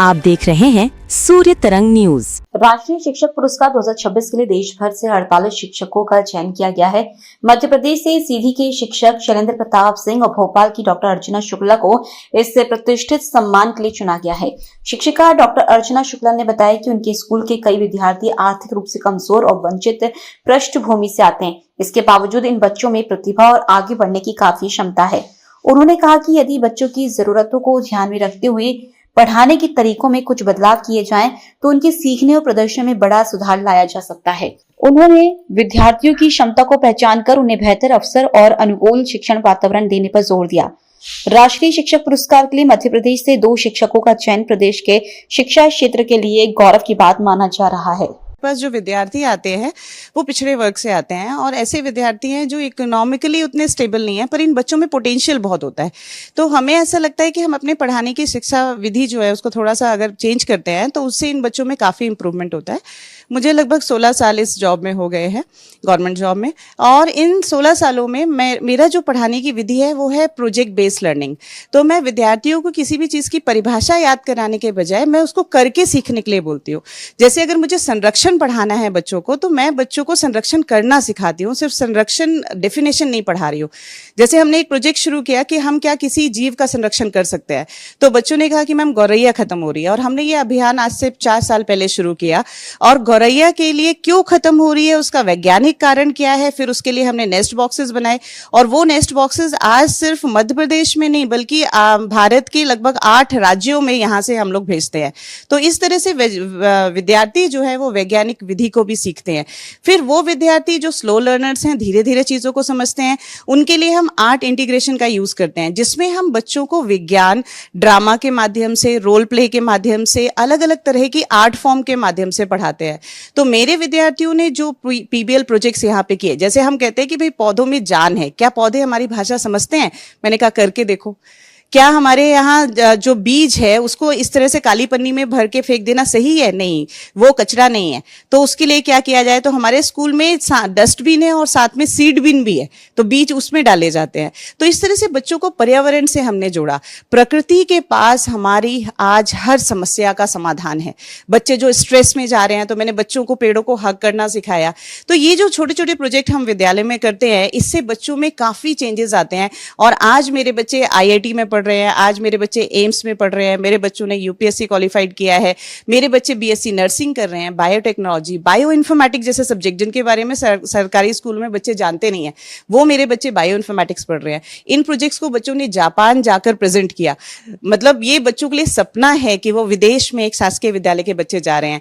आप देख रहे हैं सूर्य तरंग न्यूज। राष्ट्रीय शिक्षक पुरस्कार 2026 के लिए देश भर से 48 शिक्षकों का चयन किया गया है। मध्य प्रदेश से सीधी के शिक्षक शैलेंद्र प्रताप सिंह और भोपाल की डॉक्टर अर्चना शुक्ला को इस प्रतिष्ठित सम्मान के लिए चुना गया है। शिक्षिका डॉक्टर अर्चना शुक्ला ने बताया कि उनके स्कूल के कई विद्यार्थी आर्थिक रूप से कमजोर और वंचित पृष्ठभूमि से आते हैं। इसके बावजूद इन बच्चों में प्रतिभा और आगे बढ़ने की काफी क्षमता है। उन्होंने कहा कि यदि बच्चों की जरूरतों को ध्यान में रखते हुए पढ़ाने के तरीकों में कुछ बदलाव किए जाएं, तो उनके सीखने और प्रदर्शन में बड़ा सुधार लाया जा सकता है। उन्होंने विद्यार्थियों की क्षमता को पहचान कर उन्हें बेहतर अवसर और अनुकूल शिक्षण वातावरण देने पर जोर दिया। राष्ट्रीय शिक्षक पुरस्कार के लिए मध्य प्रदेश से 2 शिक्षकों का चयन प्रदेश के शिक्षा क्षेत्र के लिए गौरव की बात माना जा रहा है। पास जो विद्यार्थी आते हैं वो पिछड़े वर्ग से आते हैं और ऐसे विद्यार्थी हैं जो इकोनॉमिकली उतने स्टेबल नहीं है, पर इन बच्चों में पोटेंशियल बहुत होता है। तो हमें ऐसा लगता है कि हम अपने पढ़ाने की शिक्षा विधि जो है उसको थोड़ा सा अगर चेंज करते हैं तो उससे इन बच्चों में काफ़ी इंप्रूवमेंट होता है। मुझे लगभग 16 साल इस जॉब में हो गए हैं, गवर्नमेंट जॉब में, और इन 16 सालों में मेरा जो पढ़ाने की विधि है वो है प्रोजेक्ट बेस्ड लर्निंग। तो मैं विद्यार्थियों को किसी भी चीज़ की परिभाषा याद कराने के बजाय मैं उसको करके सीखने के लिए बोलती हूँ। जैसे अगर मुझे संरक्षण पढ़ाना है बच्चों को, तो मैं बच्चों को संरक्षण करना सिखाती हूँ, सिर्फ संरक्षण डेफिनेशन नहीं पढ़ा रही हूँ। जैसे हमने एक प्रोजेक्ट शुरू किया कि हम क्या किसी जीव का संरक्षण कर सकते हैं, तो बच्चों ने कहा कि मैम गौरैया खत्म हो रही है, और हमने ये अभियान आज से 4 साल पहले शुरू किया। और गौरैया के लिए क्यों खत्म हो रही है, उसका वैज्ञानिक कारण क्या है, फिर उसके लिए हमने नेस्ट बॉक्सेस बनाए, और वो नेस्ट बॉक्सेस आज सिर्फ मध्य प्रदेश में नहीं बल्कि भारत के लगभग 8 राज्यों में यहाँ से हम लोग भेजते हैं। तो इस तरह से विद्यार्थी जो है वो वैज्ञानिक विधि को भी सीखते हैं। फिर वो विद्यार्थी जो स्लो लर्नर्स हैं, धीरे धीरे चीज़ों को समझते हैं, उनके लिए हम आर्ट इंटीग्रेशन का यूज़ करते हैं, जिसमें हम बच्चों को विज्ञान ड्रामा के माध्यम से, रोल प्ले के माध्यम से, अलग अलग तरह की आर्ट फॉर्म के माध्यम से पढ़ाते हैं। तो मेरे विद्यार्थियों ने जो पीबीएल प्रोजेक्ट्स यहाँ पे किए, जैसे हम कहते हैं कि भाई पौधों में जान है, क्या पौधे हमारी भाषा समझते हैं? मैंने कहा करके देखो। क्या हमारे यहाँ जो बीज है उसको इस तरह से काली पन्नी में भर के फेंक देना सही है? नहीं, वो कचरा नहीं है। तो उसके लिए क्या किया जाए, तो हमारे स्कूल में डस्टबिन है और साथ में सीड बिन भी है, तो बीज उसमें डाले जाते हैं। तो इस तरह से बच्चों को पर्यावरण से हमने जोड़ा। प्रकृति के पास हमारी आज हर समस्या का समाधान है। बच्चे जो स्ट्रेस में जा रहे हैं, तो मैंने बच्चों को पेड़ों को हग करना सिखाया। तो ये जो छोटे छोटे प्रोजेक्ट हम विद्यालय में करते हैं, इससे बच्चों में काफ़ी चेंजेस आते हैं। और आज मेरे बच्चे IIT में रहे हैं, आज मेरे बच्चे एम्स में पढ़ रहे हैं, मेरे बच्चों ने UPSC क्वालिफाइड किया है, मेरे बच्चे BSc नर्सिंग कर रहे हैं, बायोटेक्नोलॉजी, बायो इन्फॉर्मेटिक्स जैसे सब्जेक्ट जिनके बारे में सरकारी स्कूल में बच्चे जानते नहीं है, वो मेरे बच्चे बायो इन्फॉर्मेटिक्स पढ़ रहे हैं। इन प्रोजेक्ट्स को बच्चों ने जापान जाकर प्रेजेंट किया। मतलब ये बच्चों के लिए सपना है कि वो विदेश में एक शासकीय विद्यालय के बच्चे जा रहे हैं।